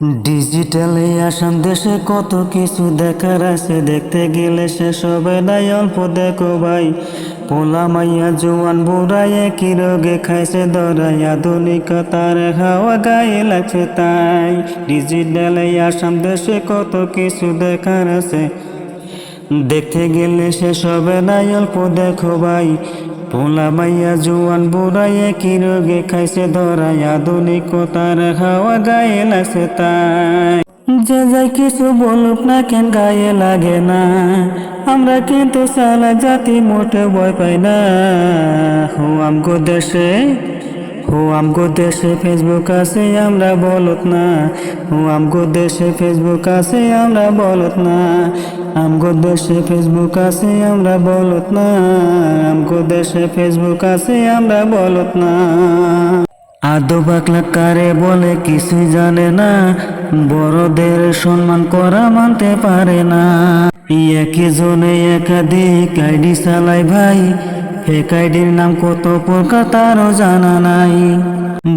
ডিজিটালে আসাম দেশে কত কিছু দেখার আছে, দেখতে গেলে শেষ হবে নাই। অল্প দেখো ভাই, পোলা মাইয়া জোয়ান বুড়াই একই রোগে খাইছে ধরাই, আধুনিকতার হাওয়া গায়ে লাগছে তাই। ডিজিটালে আসাম দেশে কত কিছু দেখার আছে, দেখতে গেলে শেষ হবে নাই। অল্প দেখো ভাই, পোলা মাইয়া জোয়ান বুড়াই একই রোগে খাইছে ধরাই, আধুনিকতার হাওয়া গায়ে লাগছে তাই। যে যাই কিছু বলুক না কেন গায়ে লাগে না, আমরা কিন্তু সালা জাতি মোটে ভয় পাই না। আমগো দেশে ফেসবুক আছে আমরা বলত না। আমগো দেশে ফেসবুক আছে আমরা বলত না। আমগো দেশে ফেসবুক আছে আমরা বলত না। আমগো দেশে ফেসবুক আছে আমরা বলত না। আদো পাকলা কারে বলে কিছুই জানে না, বড়দের সম্মান করা মানতে পারে না। একই জনে একাধিক আইডি চালাই ভাই, ফেক আইডির নাম কত প্রকার তারও জানা নাই।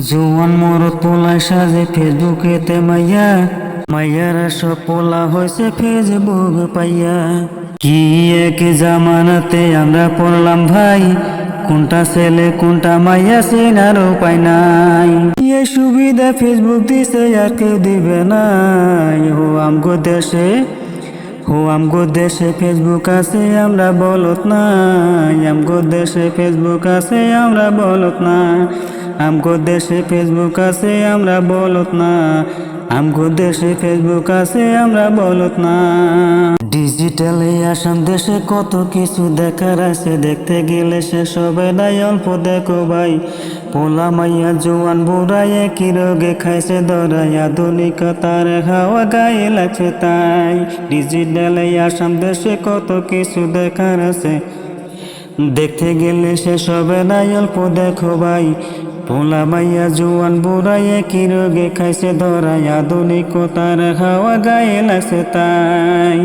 জোয়ান মরদ পোলায় সাজে ফেসবুকেতে মাইয়া, মাইয়ারা সব পোলা হয়েছে ফেসবুক পাইয়া। কি এক জামানাতে আমরা পড়লাম ভাই, কোনটা ছেলে কোনটা মাইয়া চেনার উপায় নাই। এই সুবিধা ফেসবুক দিছে আর কেউ দিবে না। আমগো দেশে ফেসবুক আছে আমরা বলত না। আমগো দেশে ফেসবুক আছে আমরা বলত না। আমগো দেশে ফেসবুক আছে আমরা বলত না। আমগো দেশে ফেসবুক আছে আমরা বলত না। ডিজিটালে আসাম দেশে কত কিছু দেখার আছে, দেখতে গেলে শেষ হবে নাই। অল্প দেখো ভাই, পোলা মাইয়া জোয়ান বুড়াই একই রোগে খাইছে ধরাই, আধুনিকতার হাওয়া গায়ে লাগছে তাই। ডিজিটালে আসাম দেশে কত কিছু দেখার আছে, দেখতে গেলে শেষ হবে নাই। অল্প দেখো ভাই, পোলা মাইয়া জোয়ান বুড়াই একই রোগে খাইছে ধরাই, আধুনিকতার হাওয়া গায়ে লাগছে তাই।